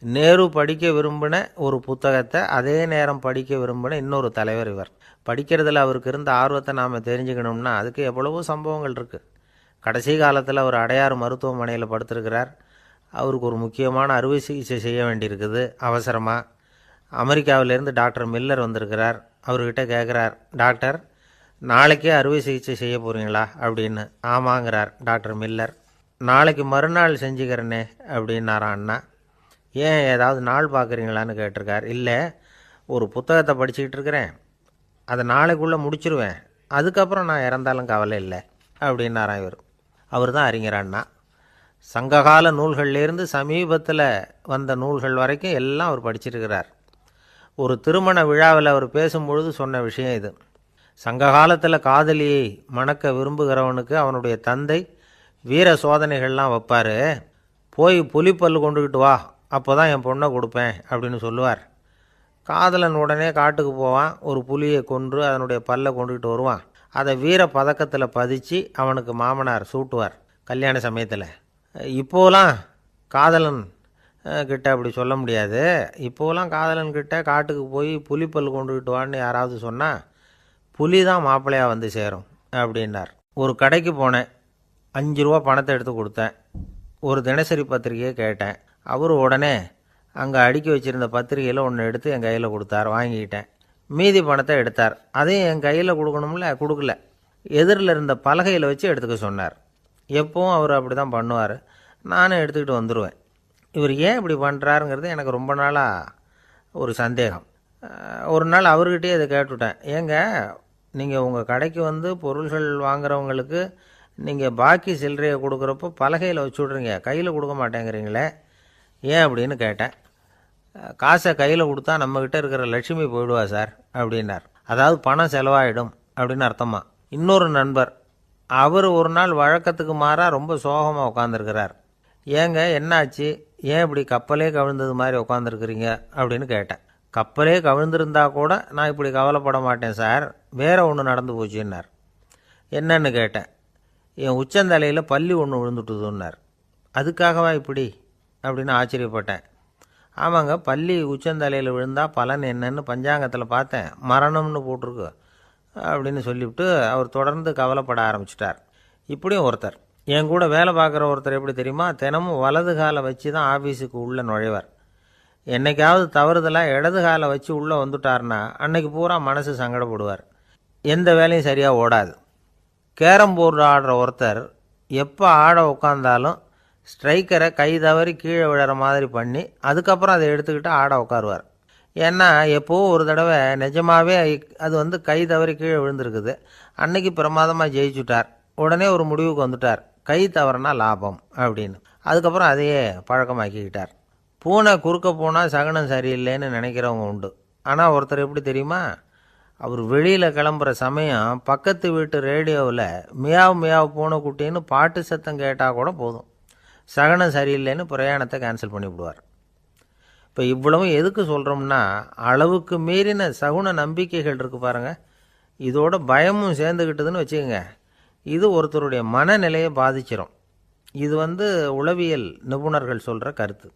நேரு படிக்க விரும்பின ஒரு புத்தகத்தை அதே நேரம் படிக்க விரும்பின இன்னொரு தலைவர் இவர். படிக்கிறதுல அவருக்கு இருந்த ஆர்வத்தை நாம் தெரிஞ்சுக்கணும்னா அதுக்கு எவ்வளவோ சம்பவங்கள் இருக்குது. கடைசி காலத்தில் அவர் அடையாறு மருத்துவமனையில் படுத்திருக்கிறார். அவருக்கு ஒரு முக்கியமான அறுவை சிகிச்சை செய்ய வேண்டியிருக்குது அவசரமாக. அமெரிக்காவிலேருந்து டாக்டர் மில்லர் வந்திருக்கிறார். அவர்கிட்ட கேட்குறார், டாக்டர் நாளைக்கே அறுவை சிகிச்சை செய்ய போகிறீங்களா அப்படின்னு. ஆமாங்கிறார் டாக்டர் மில்லர். நாளைக்கு மறுநாள் செஞ்சுக்கிறேனே அப்படின்னாரான் அண்ணா. ஏன் ஏதாவது நாள் பார்க்குறீங்களான்னு கேட்டிருக்கார். இல்லை, ஒரு புத்தகத்தை படிச்சுக்கிட்டு இருக்கிறேன், அதை நாளைக்குள்ளே முடிச்சிருவேன், அதுக்கப்புறம் நான் இறந்தாலும் கவலை இல்லை அப்படின்னாரான் இவர். அவர் தான் அறிஞர் அண்ணா. சங்ககால நூல்கள்லேருந்து சமீபத்தில் வந்த நூல்கள் வரைக்கும் எல்லாம் அவர் படிச்சிருக்கிறார். ஒரு திருமண விழாவில் அவர் பேசும்பொழுது சொன்ன விஷயம் இது. சங்க காலத்தில் காதலியை மணக்க விரும்புகிறவனுக்கு அவனுடைய தந்தை வீர சோதனைகள்லாம் வைப்பார். போய் புலிப்பல் கொண்டுக்கிட்டு வா, அப்போ தான் என் பொண்ணை கொடுப்பேன் அப்படின்னு சொல்லுவார். காதலன் உடனே காட்டுக்கு போவான், ஒரு புலியை கொன்று அதனுடைய பல்லை கொண்டுக்கிட்டு வருவான். அதை வீர பதக்கத்தில் பதித்து அவனுக்கு மாமனார் சூட்டுவார் கல்யாண சமயத்தில். இப்போலாம் காதலன் கிட்ட அப்படி சொல்ல முடியாது. இப்போலாம் காதலன்கிட்ட காட்டுக்கு போய் புலிப்பல் கொண்டுக்கிட்டு வான்னு யாராவது சொன்னால் புலி தான் மாப்பிள்ளையாக வந்து சேரும் அப்படின்னார். ஒரு கடைக்கு போனேன், 5 ரூபா பணத்தை எடுத்து கொடுத்தேன். ஒரு தினசரி பத்திரிகையை கேட்டேன். அவர் உடனே அங்கே அடுக்கி வச்சுருந்த பத்திரிகையில் ஒன்று எடுத்து என் கையில் கொடுத்தார். வாங்கிக்கிட்டேன். மீதி பணத்தை எடுத்தார். அதையும் என் கையில் கொடுக்கணும்ல, கொடுக்கல. எதிரில் இருந்த பலகையில் வச்சு எடுத்துக்க சொன்னார். எப்பவும் அவர் அப்படி தான் பண்ணுவார். நானும் எடுத்துக்கிட்டு வந்துடுவேன். இவர் ஏன் இப்படி பண்ணுறாருங்கிறது எனக்கு ரொம்ப நாளாக ஒரு சந்தேகம். ஒரு நாள் அவர்கிட்டயே இதை கேட்டுவிட்டேன். ஏங்க, நீங்கள் உங்கள் கடைக்கு வந்து பொருள்கள் வாங்குறவங்களுக்கு நீங்கள் பாக்கி சில்லறையை கொடுக்குறப்போ பலகையில் வச்சு விட்றீங்க, கையில் கொடுக்க மாட்டேங்கிறீங்களே, ஏன் அப்படின்னு கேட்டேன். காசை கையில் கொடுத்தா நம்மக்கிட்ட இருக்கிற லட்சுமி போயிடுவா சார் அப்படின்னார். அதாவது பணம் செலவாயிடும் அப்படின்னு அர்த்தமா. இன்னொரு நண்பர், அவர் ஒரு நாள் வழக்கத்துக்கு மாறாக ரொம்ப சோகமாக உட்காந்துருக்கிறார். ஏங்க என்னாச்சு, ஏன் இப்படி கப்பலே கவிழ்ந்தது மாதிரி உட்காந்துருக்குறீங்க அப்படின்னு கேட்டேன். கப்பலே கவிழ்ந்திருந்தா கூட நான் இப்படி கவலைப்பட மாட்டேன் சார், வேற ஒன்று நடந்து போச்சுன்னார். என்னன்னு கேட்டேன். என் உச்சந்தலையில் பல்லி ஒன்று விழுந்துட்டுதுன்னார். அதுக்காகவா இப்படி அப்படின்னு ஆச்சரியப்பட்டேன். ஆமாங்க, பல்லி உச்சந்தலையில் விழுந்தால் பலன் என்னன்னு பஞ்சாங்கத்தில் பார்த்தேன், மரணம்னு போட்டிருக்கு அப்படின்னு சொல்லிவிட்டு அவர் தொடர்ந்து கவலைப்பட ஆரம்பிச்சிட்டார். இப்படியும் ஒருத்தர், என் கூட வேலை பார்க்குற ஒருத்தர் எப்படி தெரியுமா, தினமும் வலது காலை வச்சு தான் ஆஃபீஸுக்கு உள்ளே நுழைவார். என்னைக்காவது தவறுதலாக இடது காலை வச்சு உள்ளே வந்துட்டார்னா அன்னைக்கு பூரா மனசு சங்கடப்படுவார். எந்த வேலையும் சரியாக ஓடாது. கேரம் போர்டு ஆடுற ஒருத்தர் எப்போ ஆட உட்காந்தாலும் ஸ்ட்ரைக்கரை கை தவறி கீழே விழுற மாதிரி பண்ணி அதுக்கப்புறம் அதை எடுத்துக்கிட்டு ஆட உட்காருவார். ஏன்னா எப்போவும் ஒரு தடவை நிஜமாகவே அது வந்து கை தவறி கீழே விழுந்திருக்குது. அன்னைக்கு பிரமாதமாக ஜெயிச்சுட்டார். உடனே ஒரு முடிவுக்கு வந்துட்டார், கை தவறுனா லாபம் அப்படின்னு. அதுக்கப்புறம் அதையே பழக்கமாக்கிக்கிட்டார். பூனை குறுக்க போனால் சகுனம் சரியில்லைன்னு நினைக்கிறவங்க உண்டு. ஆனால் ஒருத்தர் எப்படி தெரியுமா, அவர் வெளியில் கிளம்புற சமயம் பக்கத்து வீட்டு ரேடியோவில் மியாவ் மியாவ் பூனை குட்டின்னு பாட்டு சத்தம் கேட்டால் கூட போதும், சகுனம் சரியில்லைன்னு பிரயாணத்தை கேன்சல் பண்ணிவிடுவார். இப்போ இவ்வளவும் எதுக்கு சொல்கிறோம்னா, அளவுக்கு மீறின சகுன நம்பிக்கைகள் இருக்குது பாருங்கள், இதோட பயமும் சேர்ந்துக்கிட்டதுன்னு வச்சுக்கோங்க, இது ஒருத்தருடைய மனநிலையை பாதிச்சிடும். இது வந்து உளவியல் நிபுணர்கள் சொல்கிற கருத்து.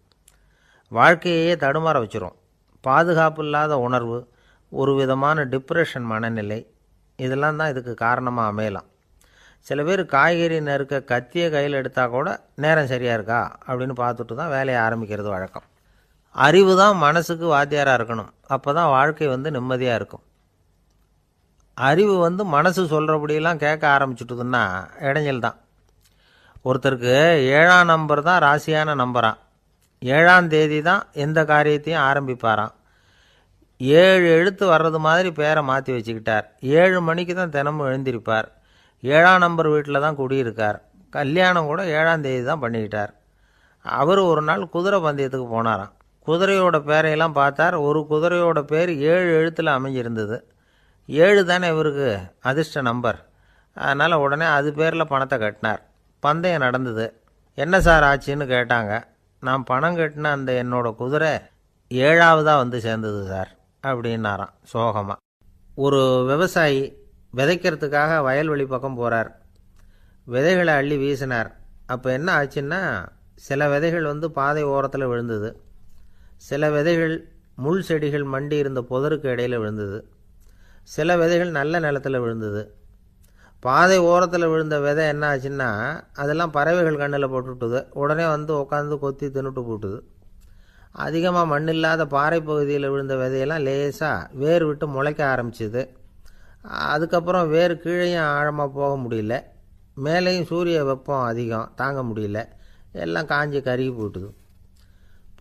வாழ்க்கையே தடுமாற வச்சிரும். பாதுகாப்பு இல்லாத உணர்வு, ஒரு விதமான டிப்ரெஷன் மனநிலை, இதெல்லாம் தான் இதுக்கு காரணமாக அமையலாம். சில பேர் காய்கறி நறுக்க கத்தியை கையில் எடுத்தால் கூட நேரம் சரியாக இருக்கா அப்படின்னு பார்த்துட்டு தான் வேலையை ஆரம்பிக்கிறது வழக்கம். அறிவு தான் மனசுக்கு வாத்தியாராக இருக்கணும், அப்போ தான் வாழ்க்கை வந்து நிம்மதியாக இருக்கும். அறிவு வந்து மனசு சொல்கிறபடியெல்லாம் கேட்க ஆரம்பிச்சுட்டுதுன்னா இடைஞ்சல் தான். ஒருத்தருக்கு 7ஆம் நம்பர் தான் ராசியான நம்பரான். 7ஆம் தேதி தான் எந்த காரியத்தையும் ஆரம்பிப்பாராம். 7 எழுத்து வர்றது மாதிரி பேரை மாற்றி வச்சுக்கிட்டார். 7 மணிக்கு தான் தினமும் எழுந்திருப்பார். 7ஆம் நம்பர் வீட்டில் தான் குடியிருக்கார். கல்யாணம் கூட 7ஆம் தேதி தான் பண்ணிக்கிட்டார். அவர் ஒரு நாள் குதிரை பந்தயத்துக்கு போனாராம். குதிரையோட பேரையெல்லாம் பார்த்தார். ஒரு குதிரையோட பேர் 7 எழுத்தில் அமைஞ்சிருந்தது. 7 தானே இவருக்கு அதிர்ஷ்ட நம்பர். அதனால் உடனே அது பேரில் பணத்தை கட்டினார். பந்தயம் நடந்தது. என்ன சார் ஆச்சுன்னு கேட்டாங்க. நான் பணம் கட்டின அந்த என்னோட குதிரை 7ஆவதாக வந்து சேர்ந்தது சார் அப்படின்னாராம் சோகமாக. ஒரு விவசாயி விதைக்கிறதுக்காக வயல்வெளி பக்கம் போகிறார். விதைகளை அள்ளி வீசினார். அப்போ என்ன ஆச்சுன்னா, சில விதைகள் வந்து பாதை ஓரத்தில் விழுந்தது, சில விதைகள் முள் செடிகள் மண்டி இருந்த புதருக்கு இடையில் விழுந்தது, சில விதைகள் நல்ல நிலத்தில் விழுந்தது. பாதை ஓரத்தில் விழுந்த விதை என்ன ஆச்சுன்னா, அதெல்லாம் பறவைகள் கண்ணில் போட்டுவிட்டுது. உடனே வந்து உட்காந்து கொத்தி தின்னுட்டு போட்டுது. அதிகமாக மண் இல்லாத பாறை பகுதியில் விழுந்த விதையெல்லாம் லேசாக வேர் விட்டு முளைக்க ஆரம்பிச்சிது. அதுக்கப்புறம் வேர் கீழேயும் ஆழமாக போக முடியல, மேலேயும் சூரிய வெப்பம் அதிகம் தாங்க முடியல, எல்லாம் காஞ்சி கருகி போட்டுது.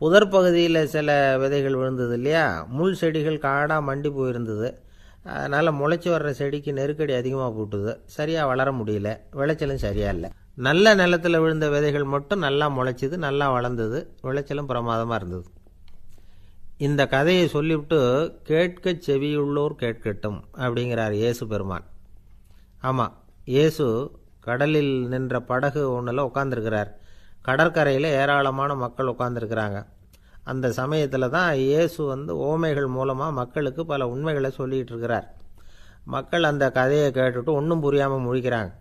புதர் பகுதியில் சில விதைகள் விழுந்தது இல்லையா, முள் செடிகள் காடாக மண்டி போயிருந்தது. அதனால் முளைச்சி வர்ற செடிக்கு நெருக்கடி அதிகமாக போட்டுது, சரியாக வளர முடியல, விளைச்சலும் சரியாக இல்லை. நல்ல நிலத்தில் விழுந்த விதைகள் மட்டும் நல்லா முளைச்சிது, நல்லா வளர்ந்தது, விளைச்சலும் பிரமாதமாக இருந்தது. இந்த கதையை சொல்லிவிட்டு கேட்க செவியுள்ளோர் கேட்கட்டும் அப்படிங்கிறார் இயேசு பெருமான். ஆமாம், இயேசு கடலில் நின்ற படகு ஒன்றில் உட்காந்துருக்கிறார். கடற்கரையில் ஏராளமான மக்கள் உட்காந்துருக்கிறாங்க. அந்த சமயத்தில் தான் இயேசு ஓமைகள் மூலமாக மக்களுக்கு பல உண்மைகளை சொல்லிகிட்டு இருக்கிறார். மக்கள் அந்த கதையை கேட்டுட்டு ஒன்றும் புரியாமல் முழிக்கிறாங்க.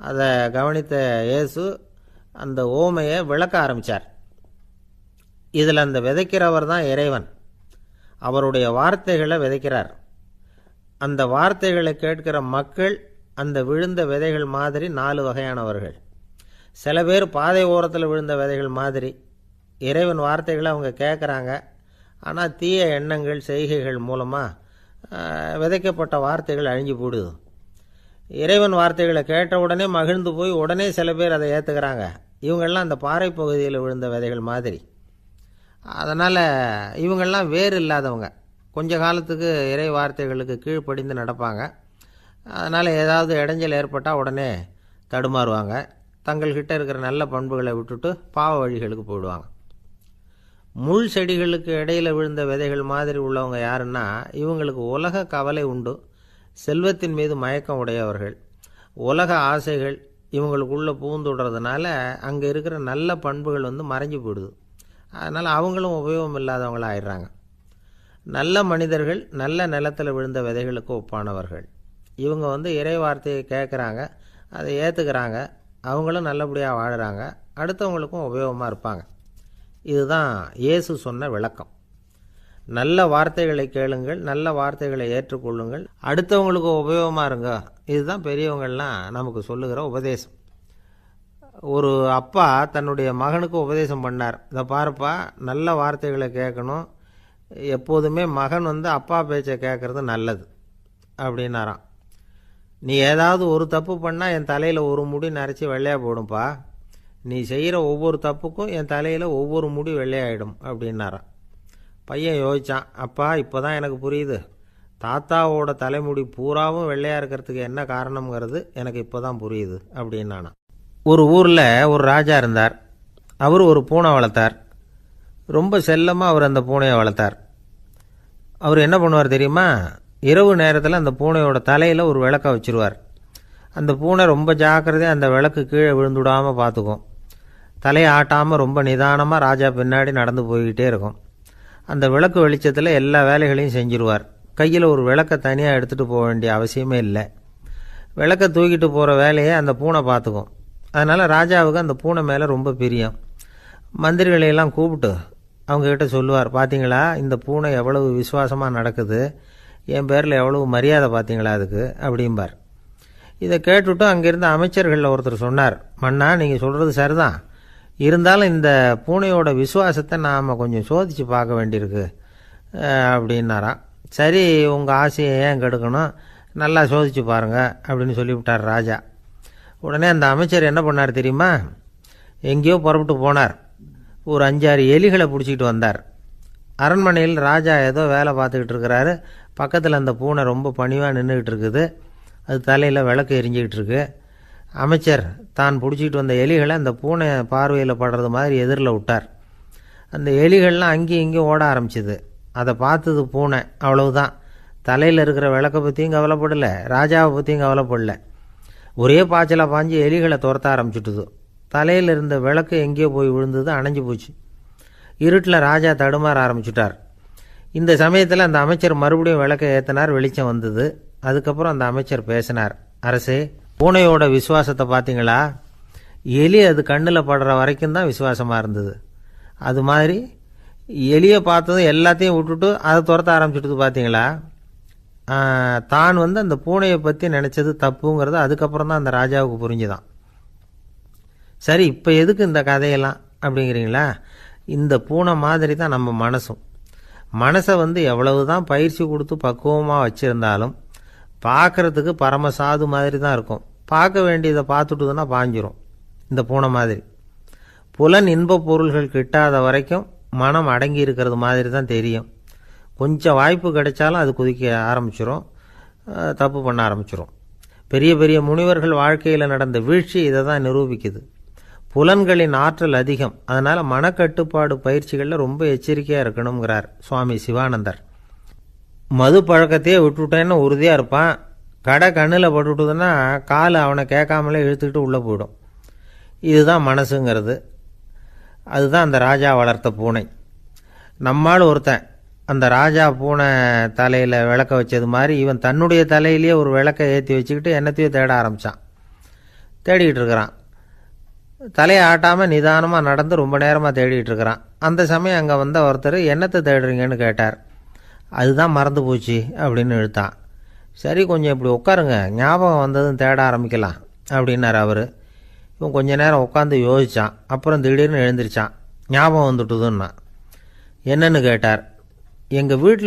அதை கவனித்த இயேசு அந்த ஓமையை விளக்க ஆரம்பித்தார். இதில் அந்த விதைக்கிறவர் தான் இறைவன். அவருடைய வார்த்தைகளை விதைக்கிறார். அந்த வார்த்தைகளை கேட்கிற மக்கள் அந்த விழுந்த விதைகள் மாதிரி 4 வகையானவர்கள். சில பேர் பாதை ஓரத்தில் விழுந்த விதைகள் மாதிரி. இறைவன் வார்த்தைகளை அவங்க கேட்குறாங்க, ஆனால் தீய எண்ணங்கள் செய்கைகள் மூலமாக விதைக்கப்பட்ட வார்த்தைகள் அழிஞ்சு போடுது. இறைவன் வார்த்தைகளை கேட்ட உடனே மகிழ்ந்து போய் உடனே சில பேர் அதை ஏற்றுக்கிறாங்க. இவங்கெல்லாம் அந்த பாறை பகுதியில் விழுந்த விதைகள் மாதிரி. அதனால் இவங்கெல்லாம் வேறு இல்லாதவங்க. கொஞ்ச காலத்துக்கு இறை வார்த்தைகளுக்கு கீழ்ப்படிந்து நடப்பாங்க. அதனால் ஏதாவது இடைஞ்சல் ஏற்பட்டால் உடனே தடுமாறுவாங்க. தங்கள்கிட்ட இருக்கிற நல்ல பண்புகளை விட்டுட்டு பாவ வழிகளுக்கு போயிடுவாங்க. முள் செடிகளுக்கு இடையில் விழுந்த விதைகள் மாதிரி உள்ளவங்க யாருன்னா, இவங்களுக்கு உலக கவலை உண்டு, செல்வத்தின் மீது மயக்கம் உடையவர்கள். உலக ஆசைகள் இவங்களுக்குள்ளே பூந்துடுறதுனால அங்கே இருக்கிற நல்ல பண்புகள் மறைஞ்சு போயிடுது. அதனால் அவங்களும் உபயோகம் இல்லாதவங்களாக ஆயிடுறாங்க. நல்ல மனிதர்கள் நல்ல நிலத்தில் விழுந்த விதைகளுக்கு ஒப்பானவர்கள். இவங்க இறை வார்த்தையை கேட்குறாங்க, அதை ஏற்றுக்கிறாங்க, அவங்களும் நல்லபடியாக வாழுறாங்க, அடுத்தவங்களுக்கும் உபயோகமாக இருப்பாங்க. இதுதான் இயேசு சொன்ன விளக்கம். நல்ல வார்த்தைகளை கேளுங்கள், நல்ல வார்த்தைகளை ஏற்றுக்கொள்ளுங்கள், அடுத்தவங்களுக்கு உபயோகமாக இருங்க. இதுதான் பெரியவங்கள்லாம் நமக்கு சொல்லுகிற உபதேசம். ஒரு அப்பா தன்னுடைய மகனுக்கு உபதேசம் பண்ணார். இதை பாருப்பா, நல்ல வார்த்தைகளை கேட்கணும், எப்போதுமே மகன் அப்பா பேச்சை கேட்குறது நல்லது அப்படின்னாராம். நீ ஏதாவது ஒரு தப்பு பண்ணால் என் தலையில் ஒரு முடி நரைச்சி வெள்ளையாக போடும்பா, நீ செய்கிற ஒவ்வொரு தப்புக்கும் என் தலையில் ஒவ்வொரு முடி வெள்ளையாயிடும் அப்படின்னாராம். பையன் யோசித்தான், அப்பா இப்போ தான் எனக்கு புரியுது, தாத்தாவோட தலைமுடி பூராவும் வெள்ளையாக இருக்கிறதுக்கு என்ன காரணம்ங்கிறது எனக்கு இப்போ தான் புரியுது அப்படின்னானா. ஒரு ஊரில் ஒரு ராஜா இருந்தார். அவர் ஒரு பூனை வளர்த்தார். ரொம்ப செல்லமாக அவர் அந்த பூனையை வளர்த்தார். அவர் என்ன பண்ணுவார் தெரியுமா? இரவு நேரத்தில் அந்த பூனையோட தலையில் ஒரு விளக்கை வச்சுருவார். அந்த பூனை ரொம்ப ஜாக்கிரதையாக அந்த விளக்கு கீழே விழுந்துடாமல் பார்த்துக்கும். தலையை ஆட்டாமல் ரொம்ப நிதானமாக ராஜா பின்னாடி நடந்து போய்கிட்டே இருக்கும். அந்த விளக்கு வெளிச்சத்தில் எல்லா வேலைகளையும் செஞ்சுருவார். கையில் ஒரு விளக்கை தனியாக எடுத்துகிட்டு போக வேண்டிய அவசியமே இல்லை. விளக்கை தூக்கிட்டு போகிற வேலையை அந்த பூனை பார்த்துக்கும். அதனால் ராஜாவுக்கு அந்த பூனை மேலே ரொம்ப பிரியம். மந்திரிகளையெல்லாம் கூப்பிட்டு அவங்கக்கிட்ட சொல்லுவார், பார்த்தீங்களா இந்த பூனை எவ்வளவு விசுவாசமாக நடக்குது, என் பேரில் எவ்வளவு மரியாதை பார்த்தீங்களா அதுக்கு அப்படிம்பார். இதை கேட்டுவிட்டு அங்கேருந்த அமைச்சர்களில் ஒருத்தர் சொன்னார், மன்னா நீங்கள் சொல்கிறது சரிதான், இருந்தாலும் இந்த பூனையோட விசுவாசத்தை நாம் கொஞ்சம் சோதித்து பார்க்க வேண்டியிருக்கு அப்படின்னாராம். சரி, உங்கள் ஆசையை ஏன் கெடுக்கணும், நல்லா சோதித்து பாருங்கள் அப்படின்னு சொல்லிவிட்டார் ராஜா. உடனே அந்த அமைச்சர் என்ன பண்ணார் தெரியுமா? எங்கேயோ புறப்பட்டு போனார். ஒரு 5-6 எலிகளை பிடிச்சிக்கிட்டு வந்தார். அரண்மனையில் ராஜா ஏதோ வேலை பார்த்துக்கிட்டு இருக்கிறாரு. பக்கத்தில் அந்த பூனை ரொம்ப பணிவாக நின்றுக்கிட்டு இருக்குது. அது தலையில் விளக்கு எரிஞ்சிக்கிட்டு இருக்கு. அமைச்சர் தான் பிடிச்சிக்கிட்டு வந்த எலிகளை அந்த பூனை பார்வையில் படுறது மாதிரி எதிரில் விட்டார். அந்த எலிகள்லாம் அங்கேயும் இங்கேயும் ஓட ஆரம்பிச்சிது. அதை பார்த்தது பூனை. அவ்வளவுதான். தலையில் இருக்கிற விளக்கை பற்றியும் கவலைப்படலை, ராஜாவை பற்றியும் கவலைப்படலை. ஒரே பாய்ச்சலாக பாஞ்சு எலிகளை துரத்த ஆரம்பிச்சுட்டுது. தலையில் இருந்த விளக்கு எங்கேயோ போய் விழுந்தது, அணைஞ்சு போச்சு. இருட்டில் ராஜா தடுமாற ஆரம்பிச்சுட்டார். இந்த சமயத்தில் அந்த அமைச்சர் மறுபடியும் விளக்கை ஏற்றினார். வெளிச்சம் வந்தது. அதுக்கப்புறம் அந்த அமைச்சர் பேசினார், அரசே, பூனையோட விசுவாசத்தை பார்த்தீங்களா? எலி அது கண்ணில் படுற வரைக்கும் தான் விசுவாசமாக இருந்தது. அது மாதிரி எலியை பார்த்ததும் எல்லாத்தையும் விட்டுட்டு அதை துரத்த ஆரம்பிச்சுட்டு பார்த்தீங்களா? தான் அந்த பூனையை பற்றி நினச்சது தப்புங்கிறது அதுக்கப்புறம் தான் அந்த ராஜாவுக்கு புரிஞ்சுதான். சரி, இப்போ எதுக்கு இந்த கதையெல்லாம் அப்படிங்கிறீங்களா? இந்த பூனை மாதிரி தான் நம்ம மனசும். மனசை எவ்வளவு தான் பயிற்சி கொடுத்து பக்குவமாக வச்சுருந்தாலும் பார்க்குறதுக்கு பரமசாது மாதிரி தான் இருக்கும். பார்க்க வேண்டியதை பார்த்துட்டுதுன்னா பாஞ்சிரும். இந்த பூனை மாதிரி புலன் இன்ப பொருள்கள் கிட்டாத வரைக்கும் மனம் அடங்கி இருக்கிறது மாதிரி தான் தெரியும். கொஞ்சம் வாய்ப்பு கிடைச்சாலும் அது குதிக்க ஆரம்பிச்சிரும், தப்பு பண்ண ஆரம்பிச்சிரும். பெரிய பெரிய முனிவர்கள் வாழ்க்கையில் நடந்த வீழ்ச்சி இதை தான் நிரூபிக்குது. புலன்களின் ஆற்றல் அதிகம், அதனால் மனக்கட்டுப்பாடு பயிற்சிகளில் ரொம்ப எச்சரிக்கையாக இருக்கணுங்கிறார் சுவாமி சிவானந்தர். மது பழக்கத்தையே விட்டுவிட்டேன்னு உறுதியாக இருப்பான். கடை கண்ணில் பட்டுவிட்டுதுன்னா கால் அவனை கேட்காமலே இழுத்துக்கிட்டு உள்ளே போயிடும். இதுதான் மனசுங்கிறது. அதுதான் அந்த ராஜா வளர்த்த பூனை. நம்மால் ஒருத்தன் அந்த ராஜா பூனை தலையில் விளக்க வச்சது மாதிரி இவன் தன்னுடைய தலையிலேயே ஒரு விளக்கை ஏற்றி வச்சுக்கிட்டு என்னத்தையோ தேட ஆரம்பித்தான். தேடிக்கிட்டு இருக்கிறான். தலையை ஆட்டாமல் நிதானமாக நடந்து ரொம்ப நேரமாக தேடிகிட்டு இருக்கிறான். அந்த சமயம் அங்கே வந்த ஒருத்தர் என்னத்தை தேடுறீங்கன்னு கேட்டார். அதுதான் மறந்து போச்சு அப்படின்னு இழுத்தான். சரி, கொஞ்சம் இப்படி உட்காருங்க, ஞாபகம் வந்ததும் தேட ஆரம்பிக்கலாம் அப்படின்னார் அவர். இவன் கொஞ்ச நேரம் உட்காந்து யோசித்தான். அப்புறம் திடீர்னு எழுந்திரிச்சான். ஞாபகம் வந்துட்டுதுன்னா. என்னன்னு கேட்டார். எங்கள் வீட்டில்